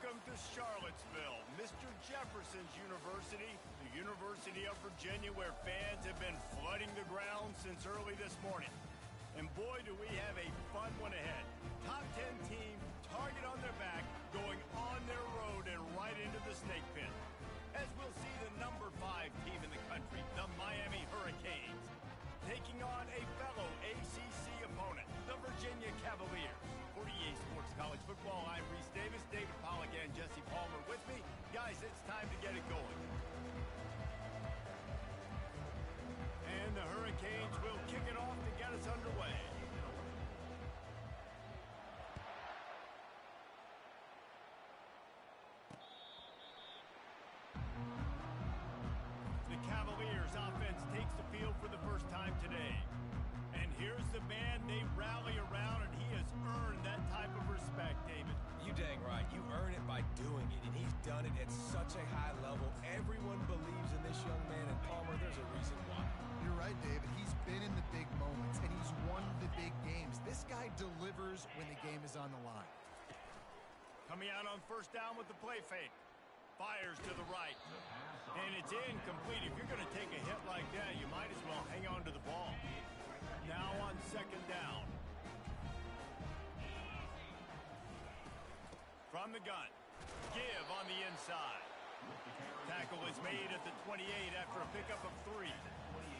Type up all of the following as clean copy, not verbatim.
Welcome to Charlottesville, Mr. Jefferson's University, the University of Virginia, where fans have been flooding the ground since early this morning. And boy, do we have a fun one ahead. Top 10 team, target on their back, going on their road and right into the snake pit. As we'll see the number 5 team in the country, the Miami Hurricanes, taking on a fellow ACC opponent, the Virginia Cavaliers. For EA Sports College Football, I'm Reese Davis, David Pollack, and Jesse Palmer with me. Guys, it's time to get it going. And the Hurricanes will kick it off to get us underway. The Cavaliers offense takes the field for the first time today. And here's the man they rally around, and he has earned that type of respect, David. You dang right. You earn it by doing it, and he's done it at such a high level. Everyone believes in this young man, and Palmer, there's a reason why. You're right, David. He's been in the big moments, and he's won the big games. This guy delivers when the game is on the line. Coming out on first down with the play fake. Fires to the right. And it's incomplete. If you're going to take a hit like that, you might as well hang on to the ball. Now on second down. From the gun. Give on the inside. Tackle is made at the 28 after a pickup of 3.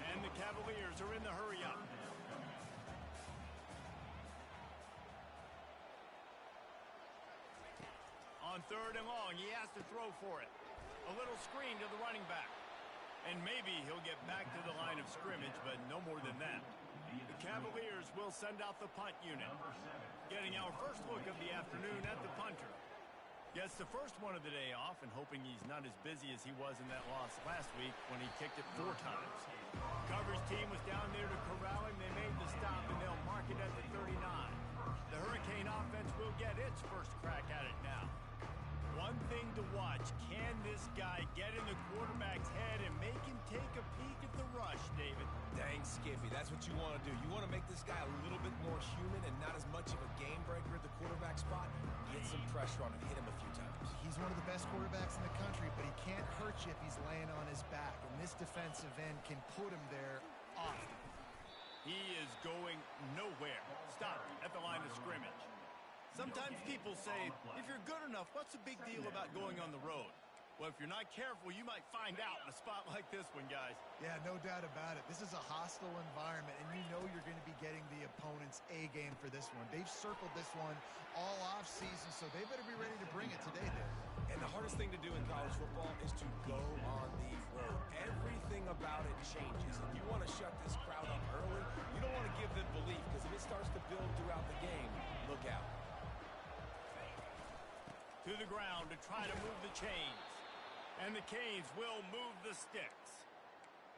And the Cavaliers are in the hurry up. On third and long, he has to throw for it. A little screen to the running back. And maybe he'll get back to the line of scrimmage, but no more than that. The Cavaliers will send out the punt unit. Getting our first look of the afternoon at the punter. Gets the first one of the day off and hoping he's not as busy as he was in that loss last week when he kicked it 4 times. Coverage team was down there to corral him. They made the stop, and they'll mark it at the 39. The Hurricane offense will get its first crack at it now. One thing to watch, can this guy get in the quarterback's head and make him take a peek at the rush, David? Dang, Skippy, that's what you want to do. You want to make this guy a little bit more human and not as much of a game breaker at the quarterback spot. Get some pressure on him, hit him a few times. He's one of the best quarterbacks in the country, but he can't hurt you if he's laying on his back, and this defensive end can put him there often. He is going nowhere. Stop at the line of scrimmage. Sometimes people say, if you're good enough, what's the big deal about going on the road? Well, if you're not careful, you might find out in a spot like this one, guys. Yeah, no doubt about it. This is a hostile environment, and you know you're going to be getting the opponent's A-game for this one. They've circled this one all off-season, so they better be ready to bring it today, Dave. And the hardest thing to do in college football is to go on the road. Everything about it changes, and you want to shut this crowd up early. You don't want to give them belief, because if it starts to build throughout the game, look out. To the ground to try to move the chains. And the Canes will move the sticks.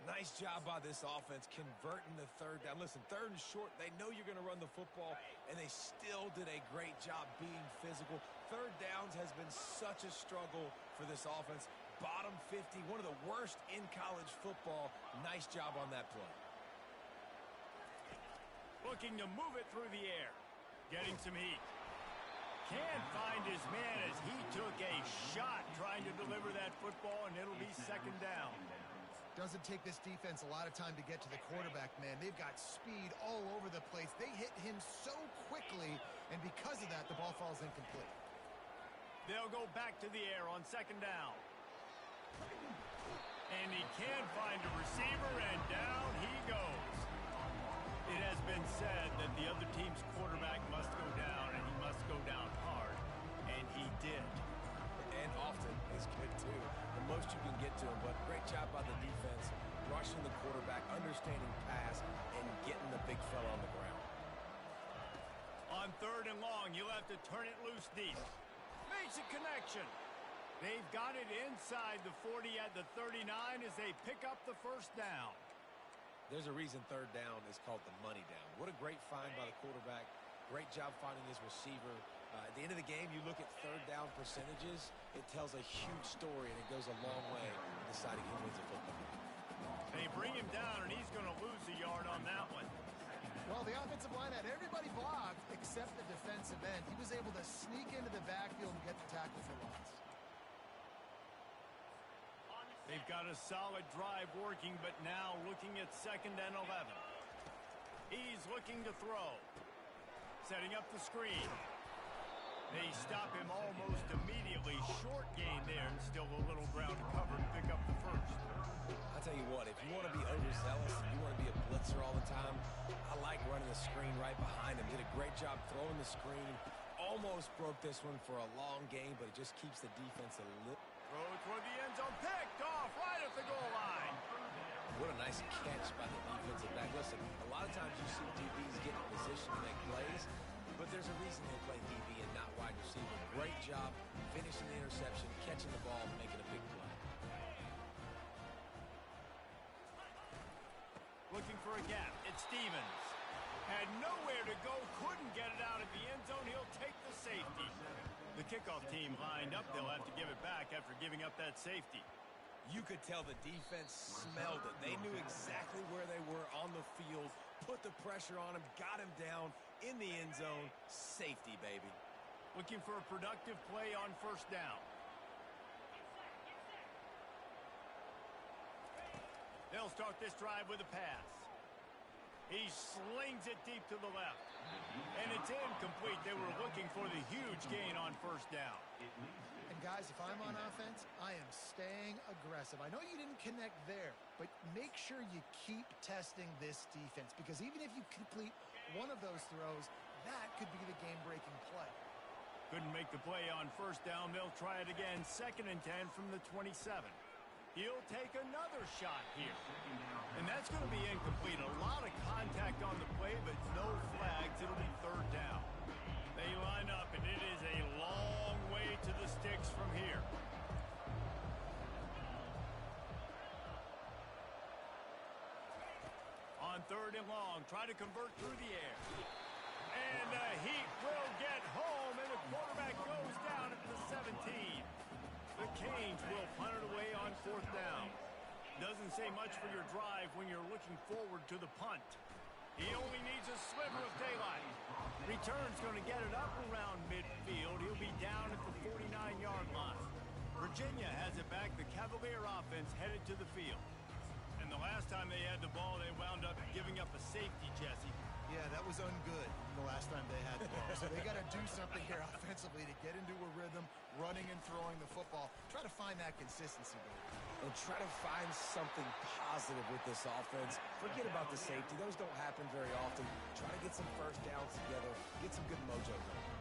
Nice job by this offense converting the third down. Listen, third and short, they know you're going to run the football, and they still did a great job being physical. Third downs has been such a struggle for this offense. Bottom 50, one of the worst in college football. Nice job on that play. Looking to move it through the air. Getting some heat. Can't find his man as he took a shot trying to deliver that football, and it'll be second down. Doesn't take this defense a lot of time to get to the quarterback, man. They've got speed all over the place. They hit him so quickly, and because of that, the ball falls incomplete. They'll go back to the air on second down. And he can find a receiver, and down he goes. It has been said that the other team's quarterback must go down, and he must go down hard, and he did. And often is good, too. The most you can get to him, but great job by the defense, rushing the quarterback, understanding pass, and getting the big fella on the ground. On third and long, you'll have to turn it loose deep. Makes a connection. They've got it inside the 40 at the 39 as they pick up the first down. There's a reason third down is called the money down. What a great find by the quarterback. Great job finding his receiver. At the end of the game, you look at third down percentages. It tells a huge story, and it goes a long way in deciding who wins a football game. They bring him down, and he's going to lose a yard on that one. Well, the offensive line had everybody blocked except the defensive end. He was able to sneak into the backfield and get the tackle for loss. They've got a solid drive working, but now looking at 2nd and 11. He's looking to throw. Setting up the screen. They stop him almost immediately. Short gain there, and still a little ground to cover to pick up the first. I'll tell you what, if you want to be overzealous, if you want to be a blitzer all the time, I like running the screen right behind him. Did a great job throwing the screen. Almost broke this one for a long game, but it just keeps the defense a little... Throw toward the end zone, picked off right at the goal line. What a nice catch by the defensive back. Listen, a lot of times you see DBs get in position to make plays, but there's a reason they play DB and not wide receiver. Great job finishing the interception, catching the ball, and making a big play. Looking for a gap. It's Stevens. Had nowhere to go, couldn't get it out of the end zone. He'll take the safety. The kickoff team lined up. They'll have to give it back after giving up that safety. You could tell the defense smelled it. They knew exactly where they were on the field, put the pressure on him, got him down in the end zone. Safety, baby. Looking for a productive play on 1st down. They'll start this drive with a pass. He slings it deep to the left. And it's incomplete. They were looking for the huge gain on 1st down. And guys, if I'm on offense, I am staying aggressive. I know you didn't connect there, but make sure you keep testing this defense, because even if you complete one of those throws, that could be the game-breaking play. Couldn't make the play on 1st down. They'll try it again. 2nd and 10 from the 27. He'll take another shot here. And that's going to be incomplete. A lot of contact on the play, but no flags. It'll be 3rd down. They line up, and it is a long way to the sticks from here. On 3rd and long, try to convert through the air. And the Heat will get home, and the quarterback goes down at the 17. The Canes will punt it away on 4th down. Doesn't say much for your drive when you're looking forward to the punt. He only needs a sliver of daylight. Return's going to get it up around midfield. He'll be down at the 49-yard line. Virginia has it back. The Cavalier offense headed to the field. And the last time they had the ball, they wound up giving up a safety, Jesse. Yeah, that was ungood the last time they had the ball. So they got to do something here offensively to get into a rhythm, running and throwing the football. Try to find that consistency, baby. And try to find something positive with this offense. Forget about the safety. Those don't happen very often. Try to get some 1st downs together, get some good mojo going.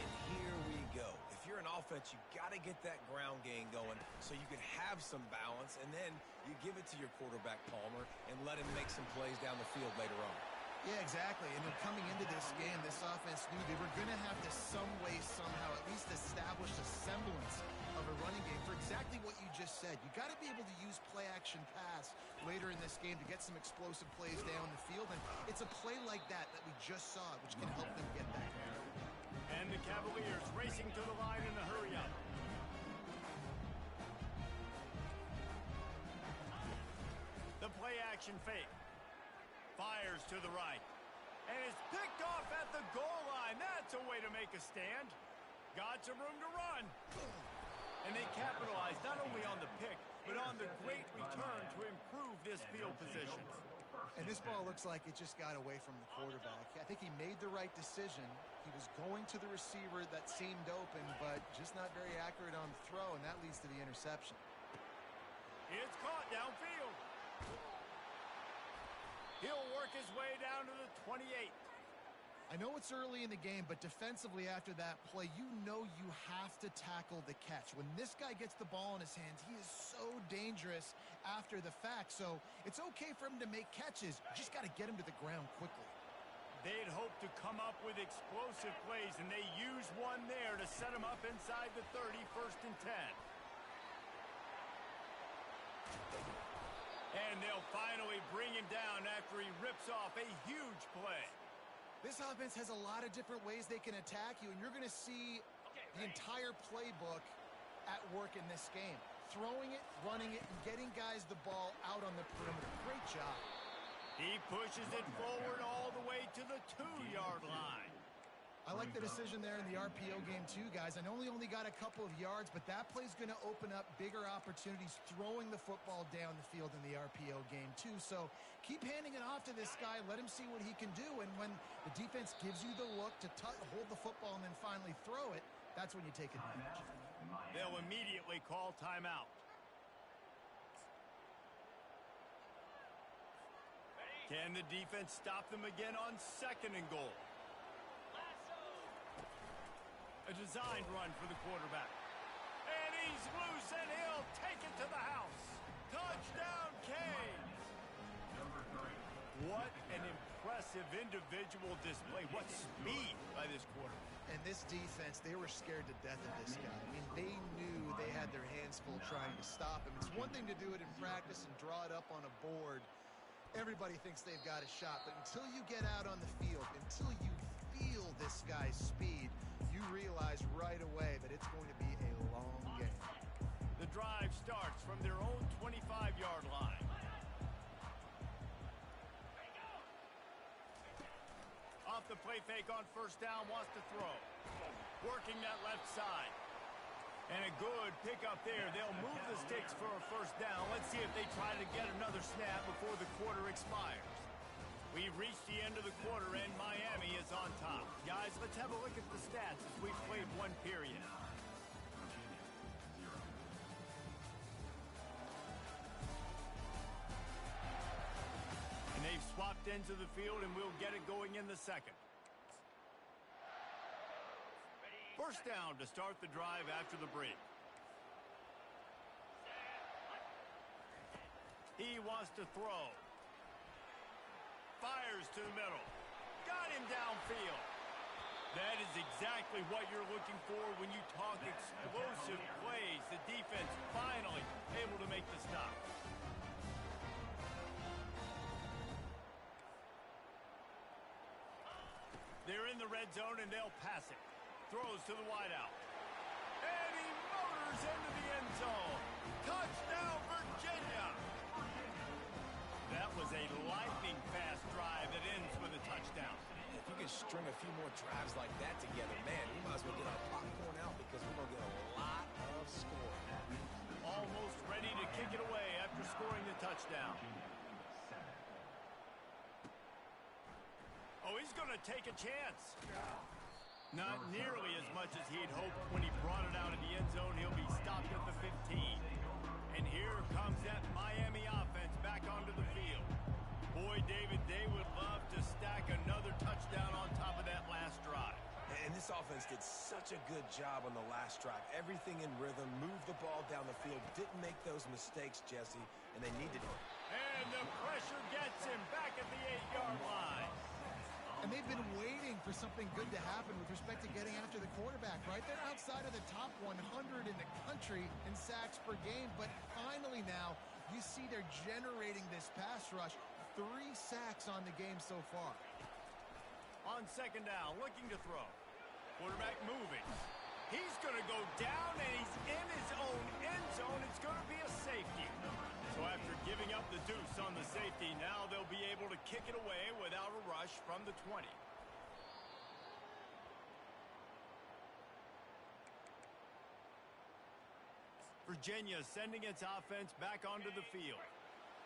And here we go. If you're an offense, you got to get that ground game going so you can have some balance, and then you give it to your quarterback, Palmer, and let him make some plays down the field later on. Yeah, exactly. And then coming into this game, this offense knew they were going to have to some way, somehow, at least establish a semblance of a running game for exactly what you just said. You got to be able to use play-action pass later in this game to get some explosive plays down the field. And it's a play like that we just saw, which can help them get that. And the Cavaliers racing to the line in a hurry-up. The play-action fake. Fires to the right. And is picked off at the goal line. That's a way to make a stand. Got some room to run. And they capitalize not only on the pick, but on the great return to improve this field position. And this ball looks like it just got away from the quarterback. I think he made the right decision. He was going to the receiver that seemed open, but just not very accurate on the throw, and that leads to the interception. It's caught downfield. He'll work his way down to the 28. I know it's early in the game, but defensively after that play, you know you have to tackle the catch. When this guy gets the ball in his hands, he is so dangerous after the fact. So it's okay for him to make catches. You just got to get him to the ground quickly. They'd hoped to come up with explosive plays, and they used one there to set him up inside the 30, 1st and 10. And they'll finally bring him down after he rips off a huge play. This offense has a lot of different ways they can attack you, and you're going to see the entire playbook at work in this game. Throwing it, running it, and getting guys the ball out on the perimeter. Great job. He pushes it forward all the way to the 2-yard line. I like the decision there in the RPO game too, guys. I know he only got a couple of yards, but that play's going to open up bigger opportunities throwing the football down the field in the RPO game too. So keep handing it off to this guy. Let him see what he can do. And when the defense gives you the look to hold the football and then finally throw it, that's when you take advantage. They'll immediately call timeout. Can the defense stop them again on 2nd and goal? A designed run for the quarterback. And he's loose, and he'll take it to the house. Touchdown, Canes! What an impressive individual display. What speed by this quarterback. And this defense, they were scared to death of this guy. I mean, they knew they had their hands full trying to stop him. It's one thing to do it in practice and draw it up on a board. Everybody thinks they've got a shot, but until you get out on the field, until you feel this guy's speed, you realize right away that it's going to be a long game. The drive starts from their own 25-yard line. Off the play fake on 1st down, wants to throw. Working that left side. And a good pickup there. They'll move the sticks for a 1st down. Let's see if they try to get another snap before the quarter expires. We've reached the end of the quarter, and Miami is on top. Guys, let's have a look at the stats as we've played 1 period. And they've swapped ends of the field, and we'll get it going in the 2nd. 1st down to start the drive after the break. He wants to throw. Fires to the middle. Got him downfield. That is exactly what you're looking for when you talk explosive plays. The defense finally able to make the stop. They're in the red zone, and they'll pass it. Throws to the wideout. And he motors into the end zone. Touchdown, Virginia! That was a lightning-fast drive that ends with a touchdown. If you can string a few more drives like that together, man, we might as well get our popcorn out because we're going to get a lot of scoring. Almost ready to kick it away after scoring the touchdown. Oh, he's going to take a chance. Not nearly as much as he'd hoped when he brought it out of the end zone. He'll be stopped at the 15. And here comes that Miami offense back onto the field. Boy, David, they would love to stack another touchdown on top of that last drive. And this offense did such a good job on the last drive. Everything in rhythm, moved the ball down the field, didn't make those mistakes, Jesse, and they needed it. And the pressure gets him back at the 8-yard line. And they've been waiting for something good to happen with respect to getting after the quarterback, right? They're outside of the top 100 in the country in sacks per game, but finally now you see they're generating this pass rush. 3 sacks on the game so far. On 2nd down, looking to throw. Quarterback moving. He's going to go down, and he's in his own end zone. It's going to be a safety. So after giving up the deuce on the safety, now they'll be able to kick it away without a rush from the 20. Virginia sending its offense back onto the field.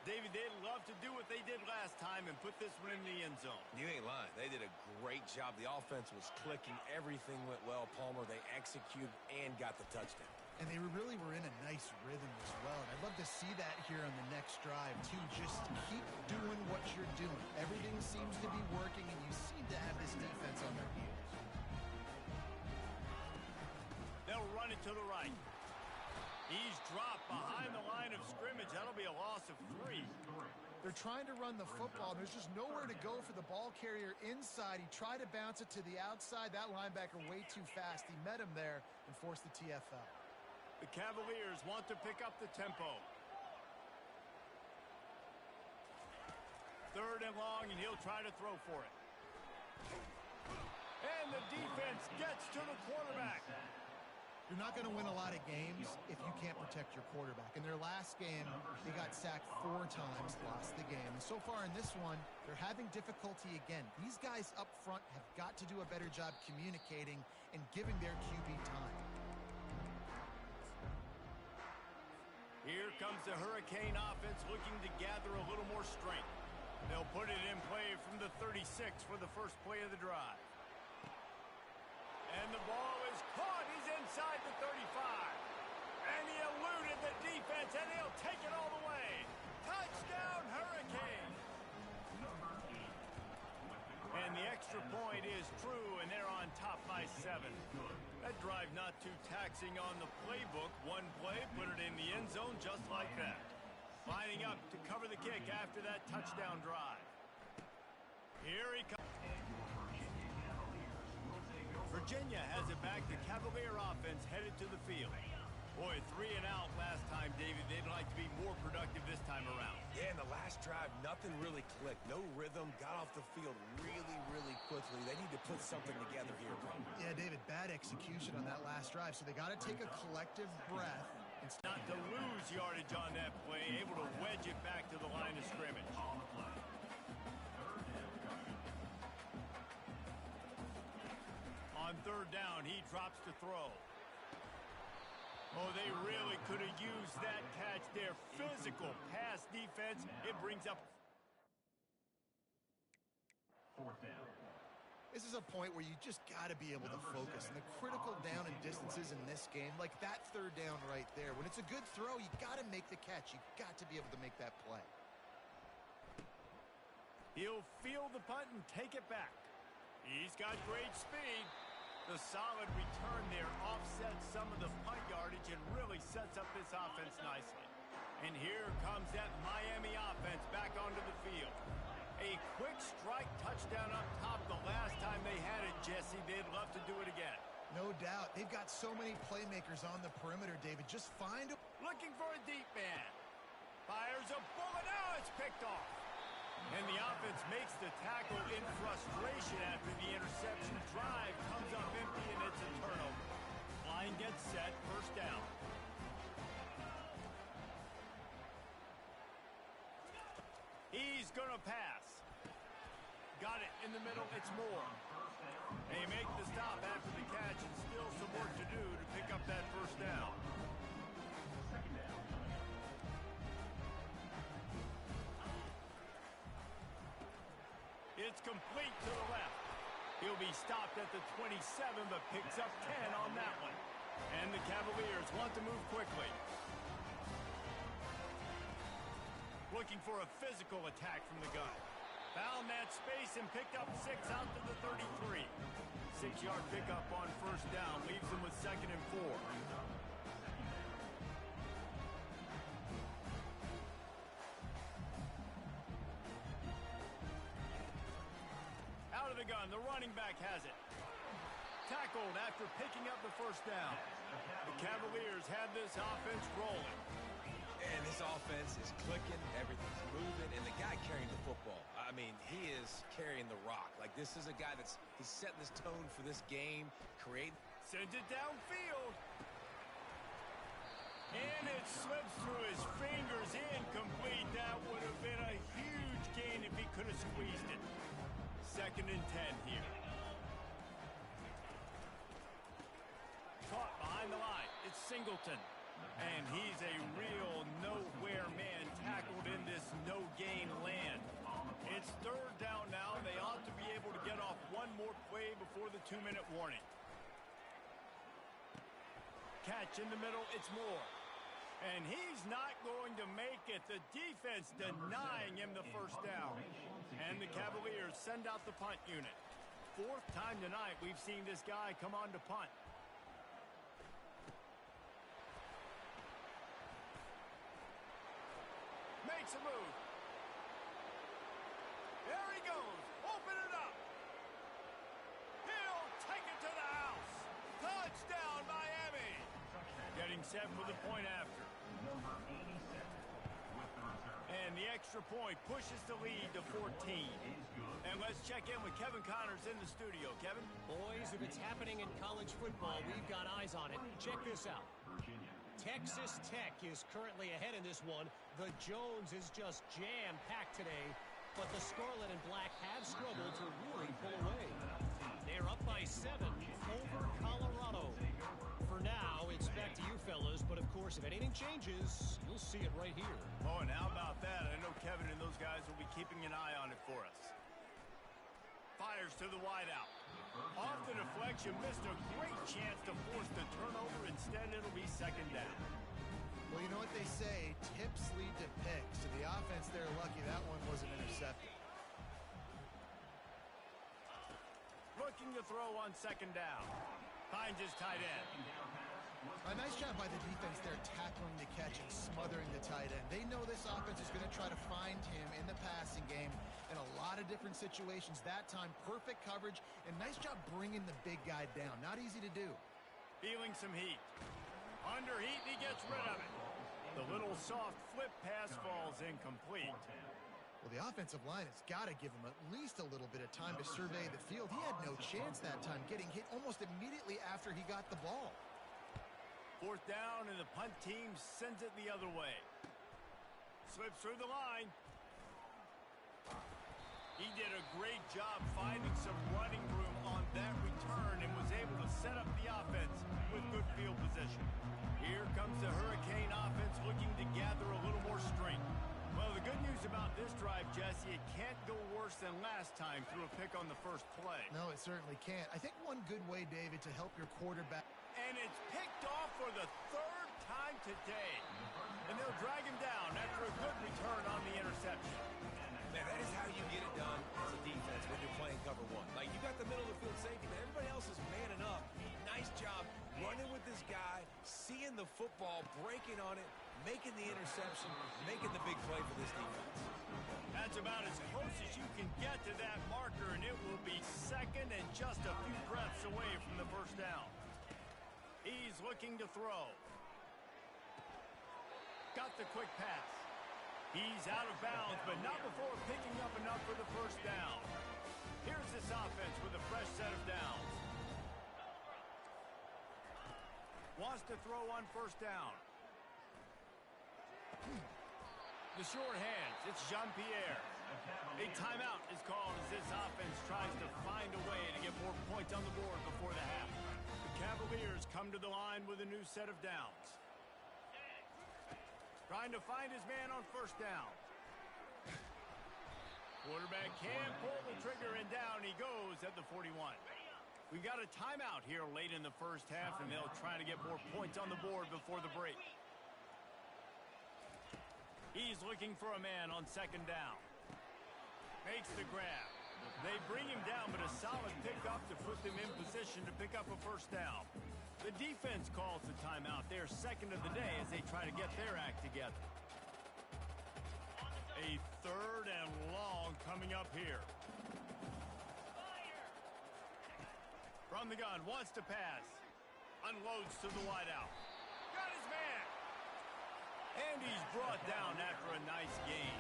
David, they'd love to do what they did last time and put this one in the end zone. You ain't lying. They did a great job. The offense was clicking. Everything went well, Palmer. They executed and got the touchdown. And they really were in a nice rhythm as well. And I'd love to see that here on the next drive, too. Just keep doing what you're doing. Everything seems to be working, and you seem to have this defense on their heels. They'll run it to the right. He's dropped behind the line of scrimmage. That'll be a loss of 3. They're trying to run the football. There's just nowhere to go for the ball carrier inside. He tried to bounce it to the outside. That linebacker way too fast. He met him there and forced the TFL. The Cavaliers want to pick up the tempo. 3rd and long, and he'll try to throw for it. And the defense gets to the quarterback. You're you're not going to win a lot of games if you can't protect your quarterback. In their last game, he got sacked 4 times, lost the game. And so far in this one, they're having difficulty again. These guys up front have got to do a better job communicating and giving their QB time. Here comes the Hurricane offense looking to gather a little more strength. They'll put it in play from the 36 for the first play of the drive. And the ball is caught. He's inside the 35. And he eluded the defense, and he'll take it all the way. Touchdown, Hurricane. And the extra point is true, and they're on top by 7. That drive not too taxing on the playbook. One play, put it in the end zone just like that. Lining up to cover the kick after that touchdown drive. Here he comes. Virginia has it back. The Cavalier offense headed to the field. Boy, 3 and out last time, David. They'd like to be more productive this time around. Yeah, in the last drive, nothing really clicked. No rhythm. Got off the field really, really quickly. They need to put something together here, bro. Yeah, David, bad execution on that last drive. So they got to take a collective breath. Not to lose yardage on that play. Able to wedge it back to the line of scrimmage. On 3rd down, he drops to throw. Oh, they really could have used that catch there. Physical pass defense. It brings up 4th down. This is a point where you just got to be able to focus. And the critical down and distances in this game, like that 3rd down right there, when it's a good throw, you got to make the catch. You got to be able to make that play. He'll field the punt and take it back. He's got great speed. The solid return there offsets some of the punt yardage and really sets up this offense nicely. And here comes that Miami offense back onto the field. A quick strike touchdown up top the last time they had it, Jesse. They'd love to do it again. No doubt. They've got so many playmakers on the perimeter, David. Just find a... Looking for a deep man. Fires a bullet. Now it's picked off. And the offense makes the tackle in frustration after the interception. Drive comes up empty, and it's a turnover. Line gets set. 1st down. He's going to pass. Got it in the middle. It's Moore. They make the stop after the catch, and still some work to do to pick up that 1st down. It's complete to the left. He'll be stopped at the 27, but picks up 10 on that one. And the Cavaliers want to move quickly. Looking for a physical attack from the gun. Found that space and picked up 6 out to the 33. 6-yard pickup on 1st down. Leaves them with 2nd and 4. Out of the gun, the running back has it. Tackled after picking up the 1st down. The Cavaliers have this offense rolling. And this offense is clicking, everything's moving, and the guy carrying the football, I mean, he is carrying the rock. Like, this is a guy he's setting this tone for this game, Sends it downfield. And it slips through his fingers, incomplete. That would have been a huge gain if he could have squeezed it. 2nd and 10 here. Caught behind the line. It's Singleton. And he's a real nowhere man tackled in this no-gain land. It's 3rd down now. They ought to be able to get off one more play before the 2-minute warning. Catch in the middle. It's Moore. And he's not going to make it. The defense denying him the 1st down. And the Cavaliers send out the punt unit. 4th time tonight we've seen this guy come on to punt. Makes a move. There he goes. Open it up. He'll take it to the house. Touchdown, Miami. Getting set for the point after. Number 87 with the return. And the extra point pushes the lead to 14. And let's check in with Kevin Connors in the studio. Kevin? Boys, if it's happening in college football, we've got eyes on it. Check this out. Texas Tech is currently ahead in this one. The Jones is just jam-packed today, but the Scarlet and Black have struggled to really pull away. They're up by 7 over Colorado. For now, it's back to you fellas, but of course, if anything changes, you'll see it right here. Oh, and how about that? I know Kevin and those guys will be keeping an eye on it for us. Fires to the wideout. Off the deflection, missed a great chance to force the turnover. Instead, it'll be second down. Well, you know what they say, tips lead to picks. So the offense, they're lucky that one wasn't intercepted. Looking to throw on second down. Finds his tight end. A nice job by the defense there, tackling the catch and smothering the tight end. They know this offense is going to try to find him in the passing game in a lot of different situations. That time, perfect coverage, and nice job bringing the big guy down. Not easy to do. Feeling some heat. Under heat, he gets rid of it. The little soft flip pass falls incomplete. Well, the offensive line has got to give him at least a little bit of time to survey the field. He had no chance that time, getting hit almost immediately after he got the ball. Fourth down, and the punt team sends it the other way. Slips through the line. He did a great job finding some running room on that return and was able to set up the offense with good field position. Here comes the Hurricane offense looking to gather a little more strength. Well, the good news about this drive, Jesse, it can't go worse than last time through a pick on the first play. No, it certainly can't. I think one good way, David, to help your quarterback. And it's picked off for the third time today. And they'll drag him down after a good return on the interception. Man, that is how you get it done as a defense when you're playing cover one. Like, you got the middle of the field safety, man. Everybody else is manning up. Nice job running with this guy, seeing the football, breaking on it, making the interception, making the big play for this defense. That's about as close as you can get to that marker, and it will be second and just a few breaths away from the first down. He's looking to throw. Got the quick pass. He's out of bounds, but not before picking up enough for the first down. Here's this offense with a fresh set of downs. Wants to throw on first down. The short hands, it's Jean-Pierre. A timeout is called as this offense tries to find a way to get more points on the board before the half. The Cavaliers come to the line with a new set of downs. Trying to find his man on first down. Quarterback can pull the trigger, and down he goes at the 41. We've got a timeout here late in the first half, and they'll try to get more points on the board before the break. He's looking for a man on second down. Makes the grab. They bring him down, but a solid pickup to put them in position to pick up a first down. The defense calls the timeout. They're second of the day as they try to get their act together. A third and long coming up here. From the gun, wants to pass. Unloads to the wideout. Got his man. And he's brought down after a nice gain.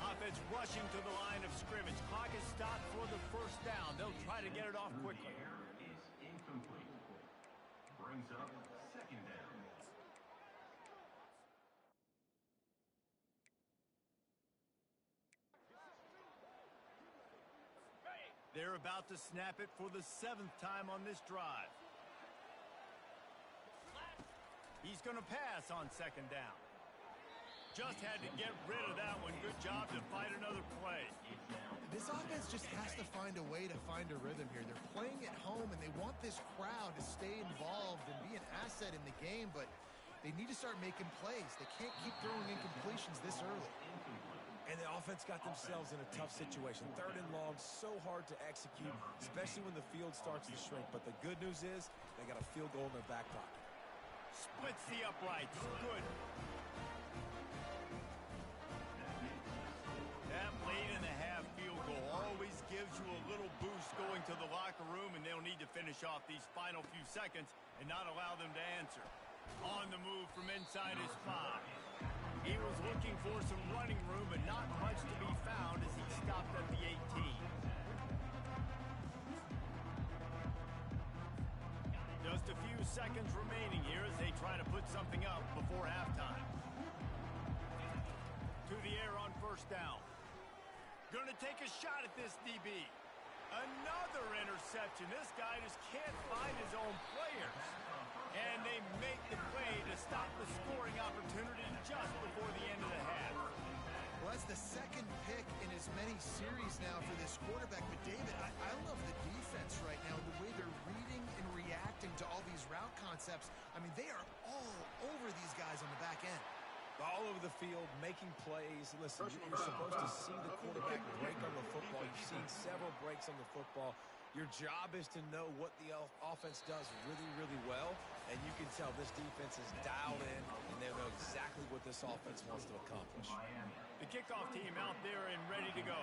Offense rushing to the line of scrimmage. Clock is stopped for the first down. They'll try to get it off quickly. Is incomplete. Brings up second down. They're about to snap it for the 7th time on this drive. He's going to pass on second down. Just had to get rid of that one. Good job to fight another play. This offense just has to find a way to find a rhythm here. They're playing at home, and they want this crowd to stay involved and be an asset in the game, but they need to start making plays. They can't keep throwing incompletions this early. And the offense got themselves in a tough situation. Third and long, so hard to execute, especially when the field starts to shrink. But the good news is they got a field goal in their back pocket. Splits the uprights. Good. That late in the half field goal always gives you a little boost going to the locker room, and they'll need to finish off these final few seconds and not allow them to answer. On the move from inside his 5. He was looking for some running room, but not much to be found as he stopped at the 18. Just a few seconds remaining here as they try to put something up before halftime. To the air on first down. Going to take a shot at this DB. Another interception. This guy just can't find his own players. And they make the play to stop the scoring opportunity just before the end of the half. Well, that's the second pick in as many series now for this quarterback. But, David, I love the defense right now, the way they're reading and reacting to all these route concepts. I mean, they are all over these guys on the back end. All over the field, making plays. Listen, you're supposed to see the quarterback break on the football. You've seen several breaks on the football. Your job is to know what the offense does really, really well, and you can tell this defense is dialed in, and they know exactly what this offense wants to accomplish. The kickoff team out there and ready to go.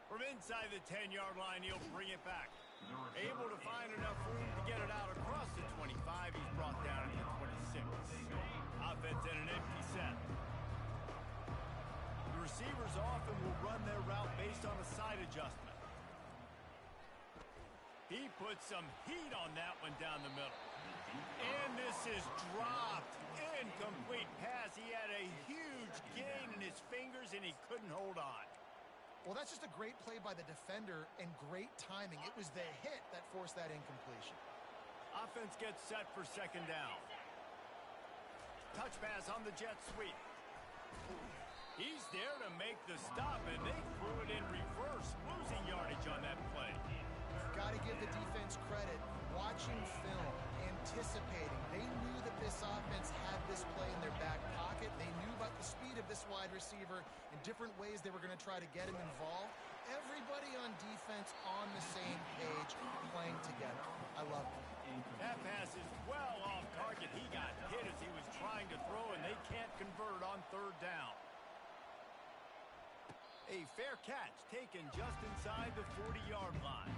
From inside the 10-yard line, he'll bring it back. Able to find enough room to get it out across the 25. He's brought down at the 26. Offense in an empty set. The receivers often will run their route based on a side adjustment. He puts some heat on that one down the middle. And this is dropped. Incomplete pass. He had a huge gain in his fingers, and he couldn't hold on. Well, that's just a great play by the defender and great timing. It was the hit that forced that incompletion. Offense gets set for second down. Touch pass on the jet sweep. He's there to make the stop, and they threw it in reverse, losing yardage on that play. Got to give the defense credit. Watching film, anticipating. They knew that this offense had this play in their back pocket. They knew about the speed of this wide receiver and different ways they were going to try to get him involved. Everybody on defense on the same page, playing together. I love it. That pass is well off target. He got hit as he was trying to throw, and they can't convert on third down. A fair catch taken just inside the 40-yard line.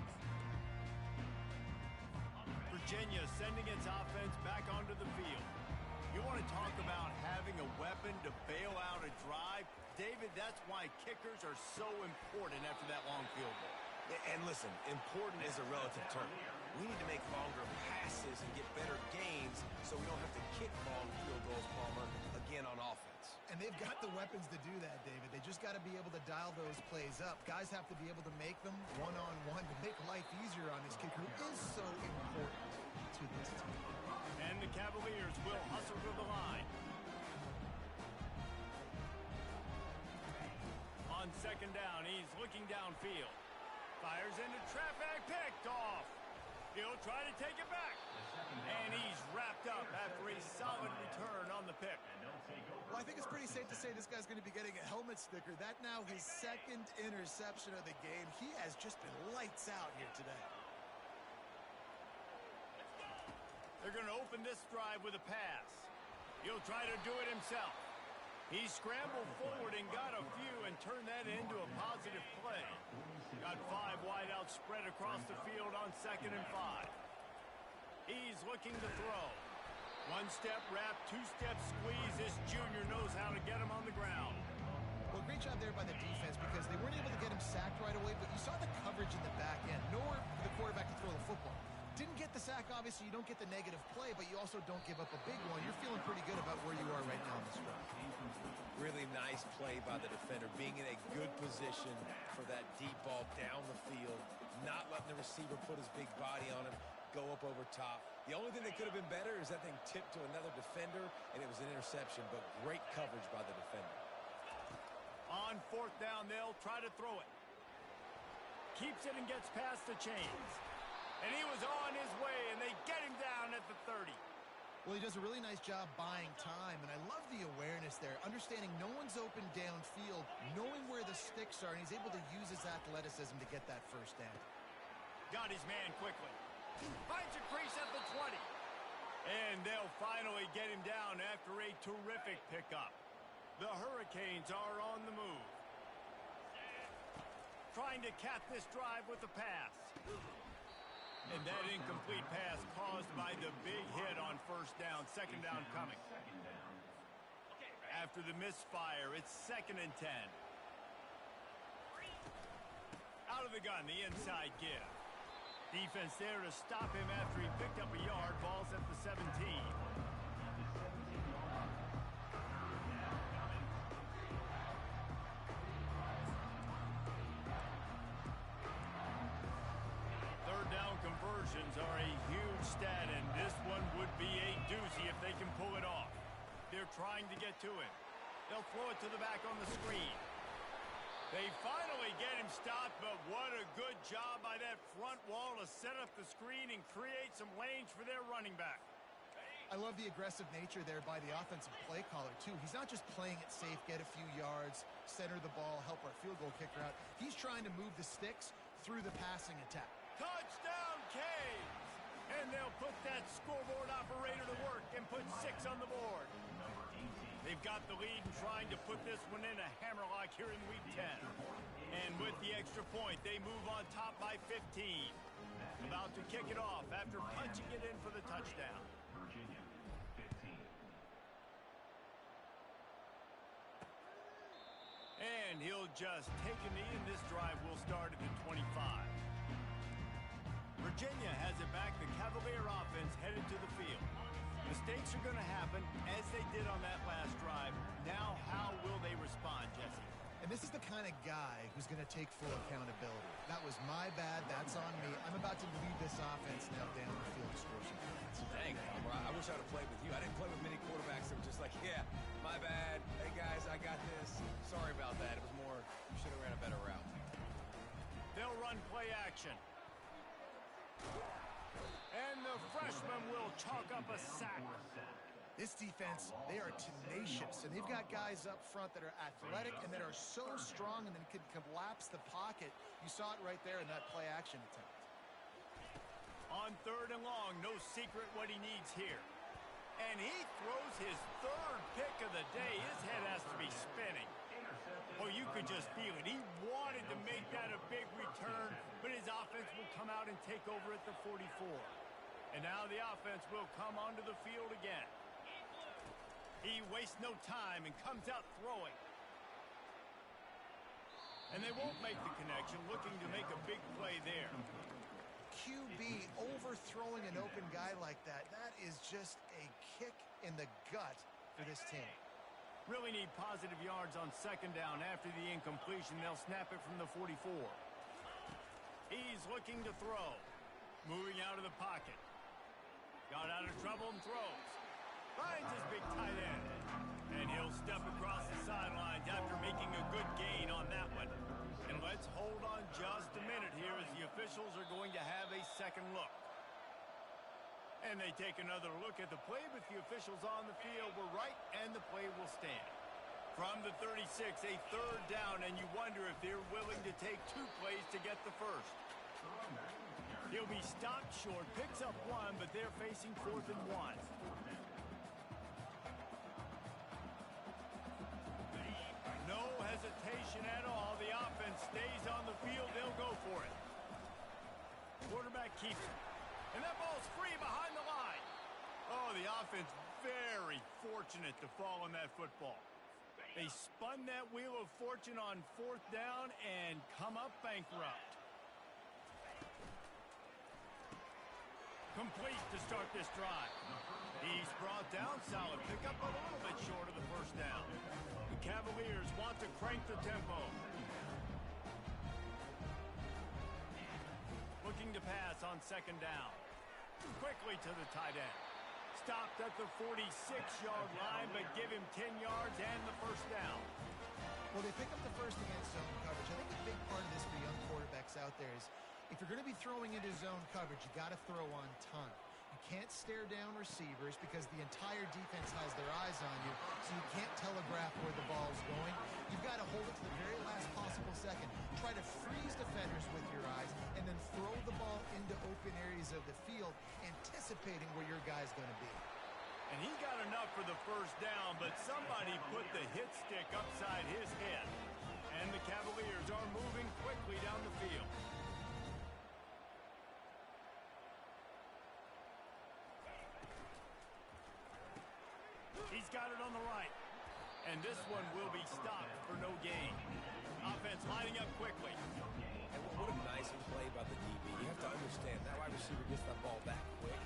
Virginia sending its offense back onto the field. You want to talk about having a weapon to bail out a drive? David, that's why kickers are so important after that long field goal. And listen, important is a relative term. We need to make longer passes and get better gains so we don't have to kick long field goals, Palmer, again on offense. And they've got the weapons to do that, David. They just got to be able to dial those plays up. Guys have to be able to make them one-on-one to make life easier on this kicker, who is so important to this team. And the Cavaliers will hustle to the line. On second down, he's looking downfield. Fires into traffic, picked off. He'll try to take it back. And he's wrapped up after a solid return on the pick. Well, I think it's pretty safe to say this guy's going to be getting a helmet sticker. That now his second interception of the game. He has just been lights out here today. They're going to open this drive with a pass. He'll try to do it himself. He scrambled forward and got a few and turned that into a positive play. Got 5 wideouts spread across the field on 2nd and 5. He's looking to throw. 1-step wrap, 2-step squeeze. This junior knows how to get him on the ground. Well, great job there by the defense because they weren't able to get him sacked right away, but you saw the coverage in the back end. Nowhere for the quarterback to throw the football. Didn't get the sack, obviously. You don't get the negative play, but you also don't give up a big one. You're feeling pretty good about where you are right now in this drive. Really nice play by the defender, being in a good position for that deep ball down the field, not letting the receiver put his big body on him, go up over top. The only thing that could have been better is that thing tipped to another defender, and it was an interception, but great coverage by the defender. On 4th down, they'll try to throw it. Keeps it and gets past the chains. And he was on his way, and they get him down at the 30. Well, he does a really nice job buying time, and I love the awareness there, understanding no one's open downfield, knowing where the sticks are, and he's able to use his athleticism to get that first down. Got his man quickly. Finds a crease at the 20. And they'll finally get him down after a terrific pickup. The Hurricanes are on the move. Trying to cap this drive with a pass. And that incomplete pass caused by the big hit on first down. Second down coming. After the misfire, it's 2nd and 10. Out of the gun, the inside give. Defense there to stop him after he picked up a yard. Ball's at the 17. Third down conversions are a huge stat, and this one would be a doozy if they can pull it off. They're trying to get to it. They'll throw it to the back on the screen. They finally get him stopped, but what a good job by that front wall to set up the screen and create some lanes for their running back. I love the aggressive nature there by the offensive play caller, too. He's not just playing it safe, get a few yards, center the ball, help our field goal kicker out. He's trying to move the sticks through the passing attack. Touchdown, Caves! And they'll put that scoreboard operator to work and put 6 on the board. They've got the lead and trying to put this one in a hammerlock here in Week 10. And with the extra point, they move on top by 15. About to kick it off after punching it in for the touchdown. Virginia, 15. And he'll just take a knee, and this drive will start at the 25. Virginia has it back. The Cavalier offense headed to the field. Mistakes are going to happen, as they did on that last drive. Now, how will they respond, Jesse? And this is the kind of guy who's going to take full accountability. That was my bad. That's on me. I'm about to lead this offense now down the field to score some points. Dang, Palmer, I wish I would have played with you. I didn't play with many quarterbacks that were just like, yeah, my bad. Hey, guys, I got this. Sorry about that. It was more, you should have ran a better route. They'll run play action. And the freshman will chalk up a sack. This defense, they are tenacious, and they've got guys up front that are athletic and that are so strong and then can collapse the pocket. You saw it right there in that play action attempt. On 3rd and long, no secret what he needs here. And he throws his 3rd pick of the day. His head has to be spinning. Oh, you could just feel it. He wanted to make that a big return, but his offense will come out and take over at the 44. And now the offense will come onto the field again. He wastes no time and comes out throwing. And they won't make the connection, looking to make a big play there. QB overthrowing an open guy like that, that is just a kick in the gut for this team. Really need positive yards on 2nd down. After the incompletion, they'll snap it from the 44. He's looking to throw. Moving out of the pocket. Got out of trouble and throws. Finds his big tight end. And he'll step across the sidelines after making a good gain on that one. And let's hold on just a minute here as the officials are going to have a second look. And they take another look at the play, but the officials on the field were right, and the play will stand. From the 36, a 3rd down, and you wonder if they're willing to take 2 plays to get the first. He'll be stopped short, picks up 1, but they're facing 4th and 1. No hesitation at all. The offense stays on the field. They'll go for it. Quarterback keeps it. And that ball's free behind the line. Oh, the offense very fortunate to fall on that football. They spun that wheel of fortune on 4th down and come up bankrupt. Complete to start this drive. He's brought down solid. Pick up a little bit short of the first down. The Cavaliers want to crank the tempo. Looking to pass on 2nd down. Quickly to the tight end. Stopped at the 46-yard line, but give him 10 yards and the first down. Well, they pick up the first against zone coverage. I think a big part of this for young quarterbacks out there is if you're going to be throwing into zone coverage, you got to throw on time. You can't stare down receivers because the entire defense has their eyes on you, so you can't telegraph where the ball's going. You've got to hold it to the very last possible second. Try to freeze defenders with your eyes, and then throw the ball into open areas of the field, anticipating where your guy's going to be. And he got enough for the first down, but somebody put the hit stick upside his head. And the Cavaliers are moving quickly down the field. He's got it on the right. And this one will be stopped for no gain. Offense lining up quickly. And what a nice play by the DB. You have to understand, that wide receiver gets that ball back quick.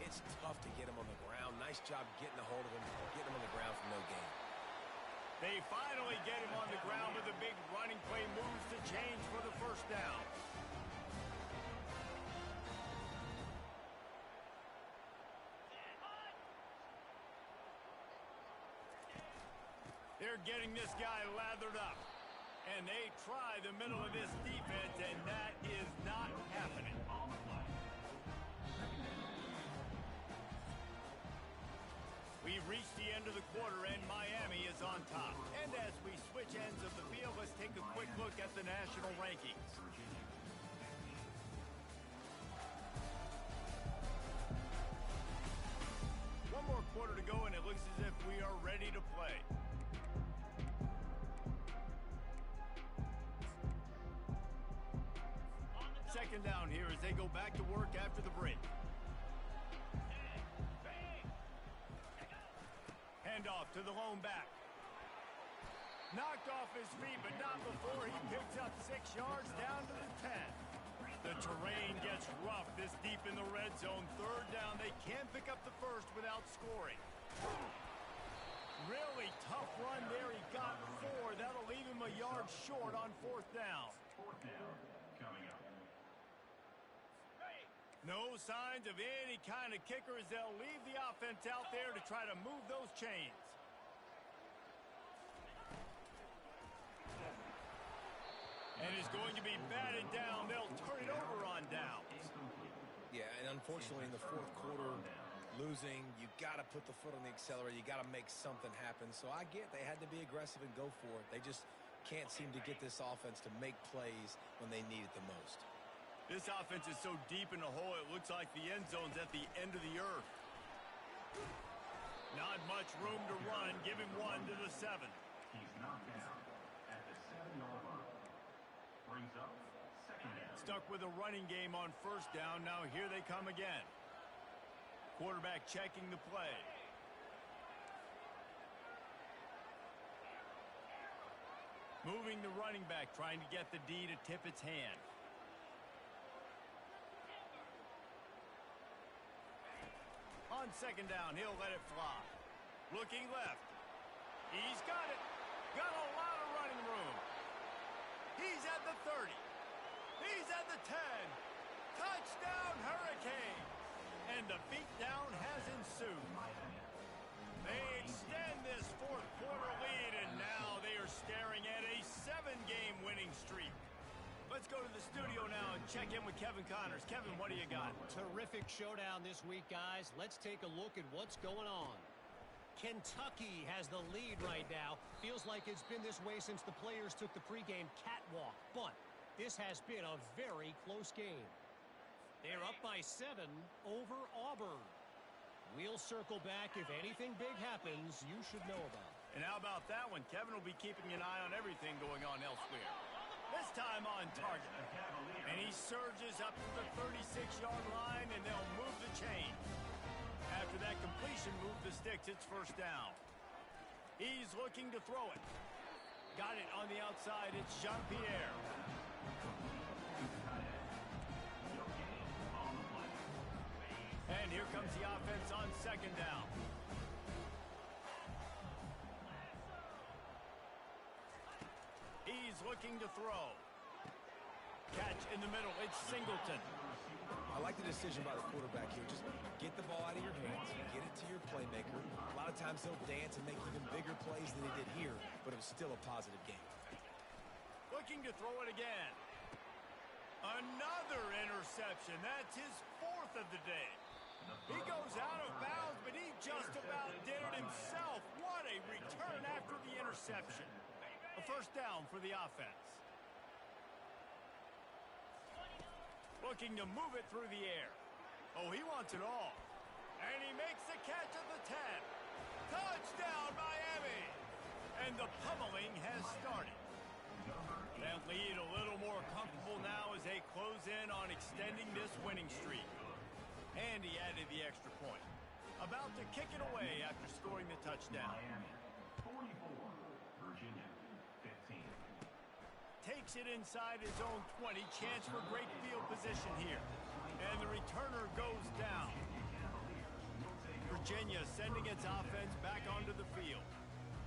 It's tough to get him on the ground. Nice job getting a hold of him, getting him on the ground for no gain. They finally get him on the ground, but the big running play moves the chains for the first down. They're getting this guy lathered up. And they try the middle of this defense, and that is not happening. We've reached the end of the quarter, and Miami is on top. And as we switch ends of the field, let's take a quick look at the national rankings. One more quarter to go, and it looks as if we are ready to play. Second down here as they go back to work after the break. Handoff to the lone back. Knocked off his feet, but not before he picks up 6 yards down to the 10. The terrain gets rough this deep in the red zone. Third down, they can't pick up the first without scoring. Really tough run there. He got 4. That'll leave him a yard short on fourth down. Fourth down coming up. No signs of any kind of kicker as they'll leave the offense out there to try to move those chains. And is going to be batted down. They'll turn it over on downs. Yeah, and unfortunately in the fourth quarter, losing, you got to put the foot on the accelerator. You got to make something happen. So I get they had to be aggressive and go for it. They just can't seem to get this offense to make plays when they need it the most. This offense is so deep in the hole, it looks like the end zone's at the end of the earth. Not much room to run. Give him 1 to the 7. He's knocked down at the 7-yard line. Brings up second down. Stuck with a running game on first down. Now here they come again. Quarterback checking the play. Moving the running back, trying to get the D to tip its hand. On second down, he'll let it fly. Looking left. He's got it. Got a lot of running room. He's at the 30. He's at the 10. Touchdown, Hurricane. And the beatdown has ensued. They extend this fourth quarter lead, and now they are staring at a 7-game winning streak. Let's go to the studio now and check in with Kevin Connors. Kevin, what do you got? Terrific showdown this week, guys. Let's take a look at what's going on. Kentucky has the lead right now. Feels like it's been this way since the players took the pregame catwalk. But this has been a very close game. They're up by 7 over Auburn. We'll circle back. If anything big happens, you should know about it. And how about that one? Kevin will be keeping an eye on everything going on elsewhere. This time on target. And he surges up to the 36-yard line, and they'll move the chain. After that completion, move the sticks. It's first down. He's looking to throw it. Got it on the outside. It's Jean-Pierre. And here comes the offense on second down. He's looking to throw. Catch in the middle. It's Singleton. I like the decision by the quarterback here. Just get the ball out of your hands, get it to your playmaker. A lot of times he'll dance and make even bigger plays than he did here, but it was still a positive game. Looking to throw it again. Another interception. That's his 4th of the day. He goes out of bounds, but he just about did it himself. What a return after the interception. A first down for the offense. Looking to move it through the air. Oh, he wants it all. And he makes the catch at the 10. Touchdown, Miami! And the pummeling has started. That lead a little more comfortable now as they close in on extending this winning streak. And he added the extra point. About to kick it away after scoring the touchdown. Miami, 44. Virginia, 15. Takes it inside his own 20. Chance for great field position here. And the returner goes down. Virginia sending its offense back onto the field.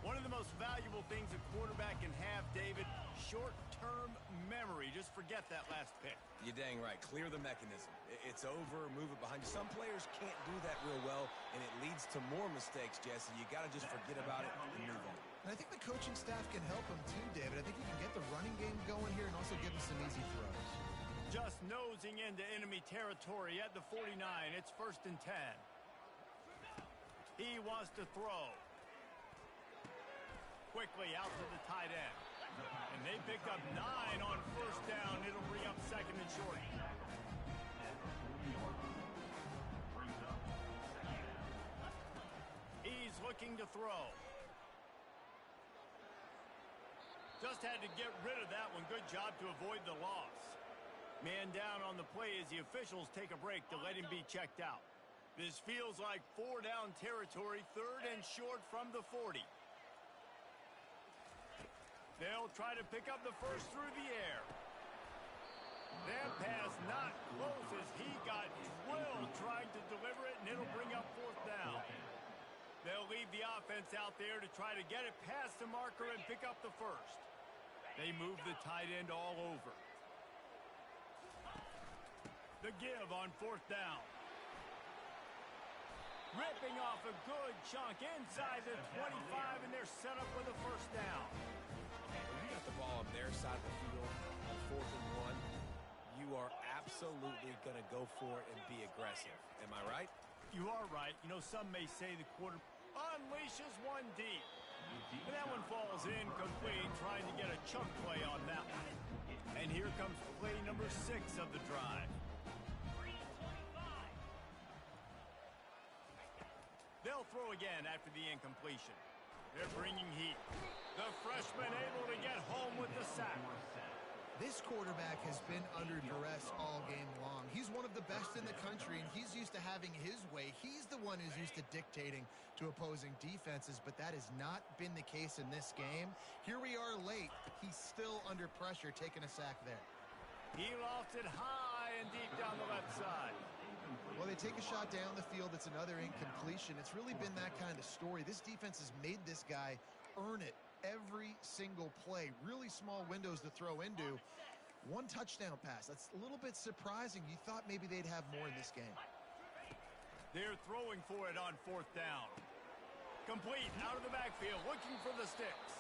One of the most valuable things a quarterback can have, David, short-term memory. Just forget that last pick. You're dang right. Clear the mechanism. It's over, move it behind you. Some players can't do that real well, and it leads to more mistakes, Jesse. You got to just forget about it and move on. And I think the coaching staff can help him too, David. I think he can get the running game going here and also give him some easy throws. Just nosing into enemy territory at the 49. It's 1st and 10. He wants to throw. Quickly out to the tight end. And they picked up 9 on 1st down. It'll bring up 2nd and short. He's looking to throw. Just had to get rid of that one. Good job to avoid the loss. Man down on the play as the officials take a break to let him be checked out. This feels like 4-down territory, 3rd and short from the 40. They'll try to pick up the first through the air. That pass not close as he got drilled trying to deliver it, and it'll bring up 4th down. They'll leave the offense out there to try to get it past the marker and pick up the first. They move the tight end all over. The give on 4th down. Ripping off a good chunk inside the 25, and they're set up with a 1st down. When you got the ball on their side of the field on 4th and 1, you are absolutely going to go for it and be aggressive. Am I right? You are right. You know, some may say the quarter unleashes one deep. And that one falls incomplete, trying to get a chunk play on that one. And here comes play number 6 of the drive. They'll throw again after the incompletion. They're bringing heat. The freshman able to get home with the sack. This quarterback has been under duress all game long. He's one of the best in the country, and he's used to having his way. He's the one who's used to dictating to opposing defenses, but that has not been the case in this game. Here we are late. He's still under pressure, taking a sack there. He lofted high and deep down the left side. Well, they take a shot down the field. It's another incompletion. It's really been that kind of story. This defense has made this guy earn it every single play. Really small windows to throw into. 1 touchdown pass. That's a little bit surprising. You thought maybe they'd have more in this game. They're throwing for it on 4th down. Complete out of the backfield, looking for the sticks.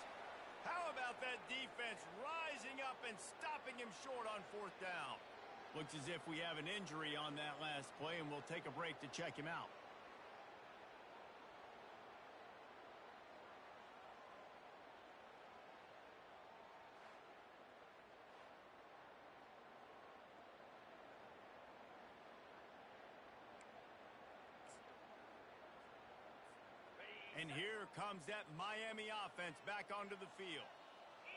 How about that defense rising up and stopping him short on 4th down? Looks as if we have an injury on that last play, and we'll take a break to check him out. And here comes that Miami offense back onto the field.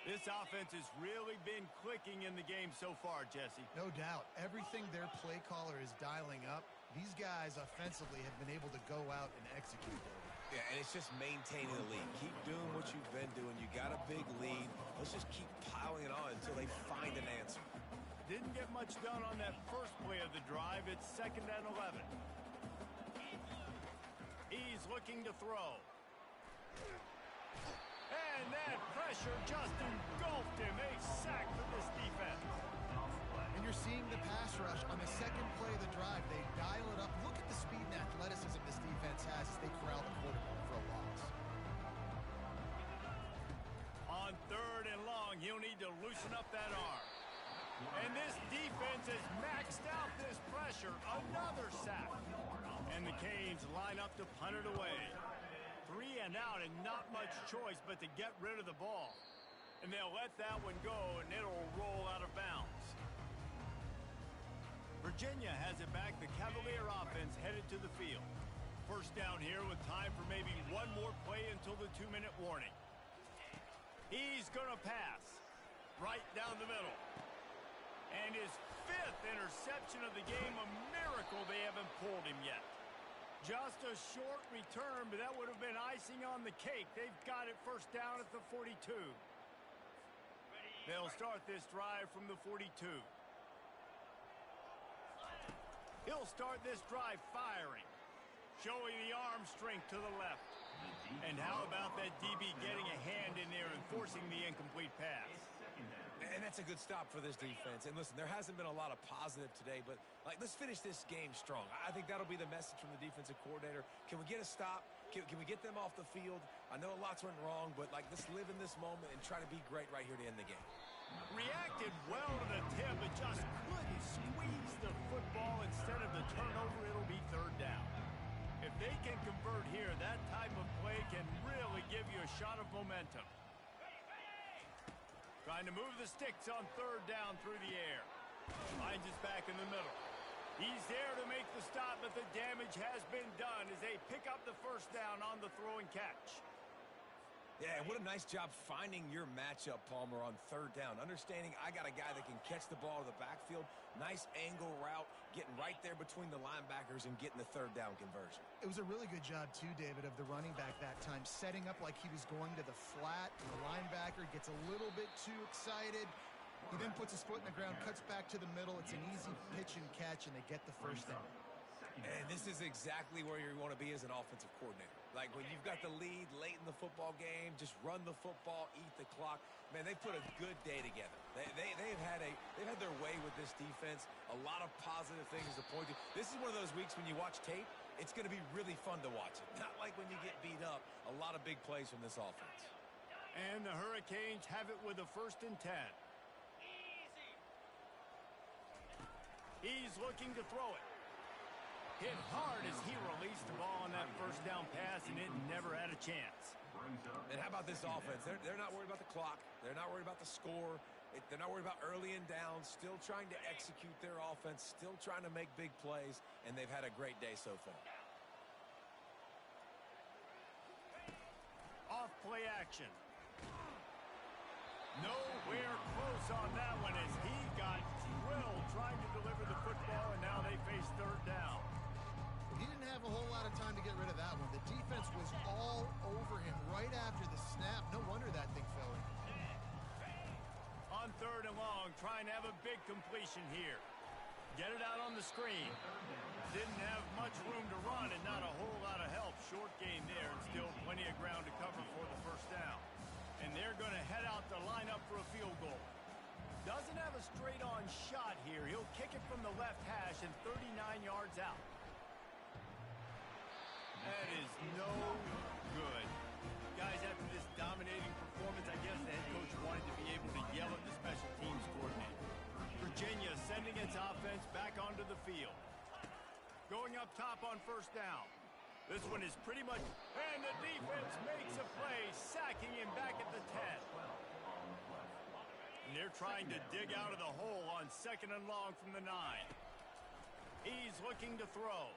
This offense has really been clicking in the game so far, Jesse. No doubt. Everything their play caller is dialing up, these guys offensively have been able to go out and execute. Yeah, and it's just maintaining the lead. Keep doing what you've been doing. You got a big lead. Let's just keep piling it on until they find an answer. Didn't get much done on that first play of the drive. It's 2nd and 11. He's looking to throw. And that pressure just engulfed him. A sack for this defense. And you're seeing the pass rush on the 2nd play of the drive. They dial it up. Look at the speed and athleticism this defense has as they corral the quarterback for a loss. On 3rd and long, he'll need to loosen up that arm. And this defense has maxed out this pressure. Another sack. And the Canes line up to punt it away. 3 and out and not much choice but to get rid of the ball. And they'll let that one go, and it'll roll out of bounds. Virginia has it back. The Cavalier offense headed to the field. 1st down here with time for maybe one more play until the 2-minute warning. He's going to pass right down the middle. And his 5th interception of the game, a miracle they haven't pulled him yet. Just a short return, but that would have been icing on the cake. They've got it first down at the 42. They'll start this drive from the 42. He'll start this drive firing, showing the arm strength to the left. And how about that DB getting a hand in there and forcing the incomplete pass? And that's a good stop for this defense. And listen, there hasn't been a lot of positive today, but let's finish this game strong. I think that'll be the message from the defensive coordinator. Can we get a stop? Can we get them off the field? I know lots went wrong, but let's live in this moment and try to be great right here to end the game. Reacted well to the tip, but just couldn't squeeze the football. Instead of the turnover, it'll be third down. If they can convert here, that type of play can really give you a shot of momentum. Trying to move the sticks on third down through the air. Finds his back in the middle. He's there to make the stop, but the damage has been done as they pick up the first down on the throw and catch. Yeah, what a nice job finding your matchup, Palmer, on third down. Understanding I got a guy that can catch the ball to the backfield. Nice angle route, getting right there between the linebackers and getting the third down conversion. It was a really good job, too, David, of the running back that time, setting up like he was going to the flat. And the linebacker gets a little bit too excited. He then puts his foot in the ground, cuts back to the middle. It's an easy pitch and catch, and they get the first down. And this is exactly where you want to be as an offensive coordinator. Like when you've got the lead late in the football game, just run the football, eat the clock. Man, they put a good day together. They've had their way with this defense. A lot of positive things to point to. This is one of those weeks when you watch tape, it's going to be really fun to watch it. Not like when you get beat up. A lot of big plays from this offense. And the Hurricanes have it with a 1st and 10. He's looking to throw it. Hit hard as he released the ball on that first down pass, and it never had a chance. And how about this offense? They're not worried about the clock. They're not worried about the score. They're not worried about early and down. Still trying to execute their offense. Still trying to make big plays, and they've had a great day so far. Off play action. Nowhere close on that one as he got drilled trying to deliver the football, and now they face third down. He didn't have a whole lot of time to get rid of that one. The defense was all over him right after the snap. No wonder that thing fell in. On third and long, trying to have a big completion here. Get it out on the screen. Didn't have much room to run and not a whole lot of help. Short gain there and still plenty of ground to cover for the first down. And they're going to head out to line up for a field goal. Doesn't have a straight-on shot here. He'll kick it from the left hash and 39 yards out. That is no good. Guys, after this dominating performance, I guess the head coach wanted to be able to yell at the special teams coordinator. Virginia sending its offense back onto the field. Going up top on first down. This one is pretty much, and the defense makes a play, sacking him back at the 10. And they're trying to dig out of the hole on 2nd and long from the 9. He's looking to throw.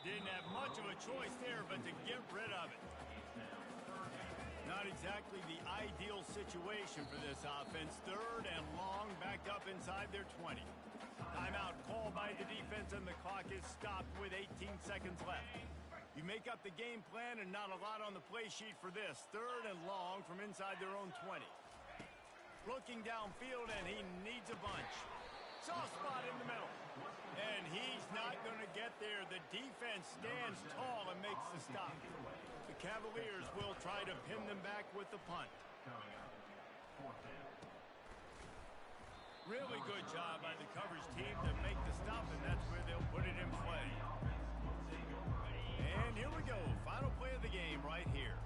Didn't have much of a choice there, but to get rid of it. Not exactly the ideal situation for this offense. 3rd and long, backed up inside their 20. Timeout called by the defense, and the clock is stopped with 18 seconds left. You make up the game plan and not a lot on the play sheet for this. 3rd and long from inside their own 20. Looking downfield, and he needs a bunch. Soft spot in the middle. And he's not going to get there. The defense stands tall and makes the stop. The Cavaliers will try to pin them back with the punt. Really good job by the coverage team to make the stop, and that's where they'll put it in play. And here we go. Final play of the game right here.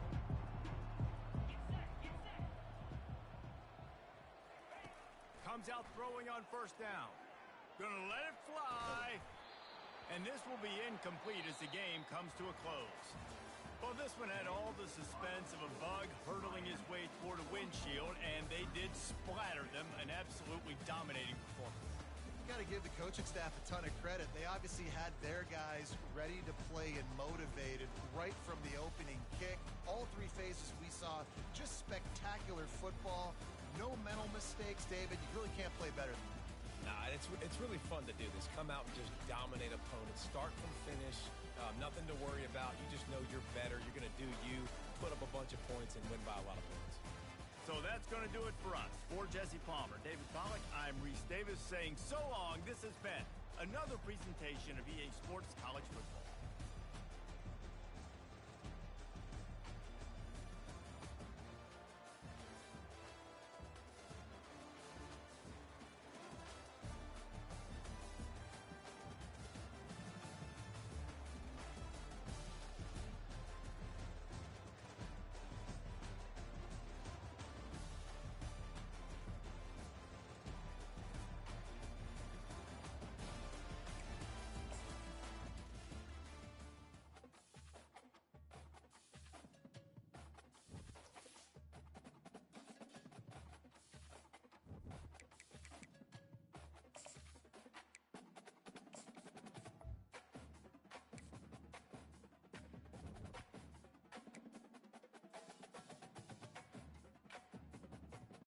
Comes out throwing on first down. Gonna let it fly. And this will be incomplete as the game comes to a close. Well, this one had all the suspense of a bug hurtling his way toward a windshield, and they did splatter them. An absolutely dominating performance. You got to give the coaching staff a ton of credit. They obviously had their guys ready to play and motivated right from the opening kick. All 3 phases we saw, just spectacular football. No mental mistakes, David. You really can't play better than that. Nah, it's really fun to do this. Come out and just dominate opponents. Start from finish. Nothing to worry about. You just know you're better. You're going to do you, put up a bunch of points, and win by a lot of points. So that's going to do it for us. For Jesse Palmer, David Pollack, I'm Reese Davis saying so long. This has been another presentation of EA Sports College Football.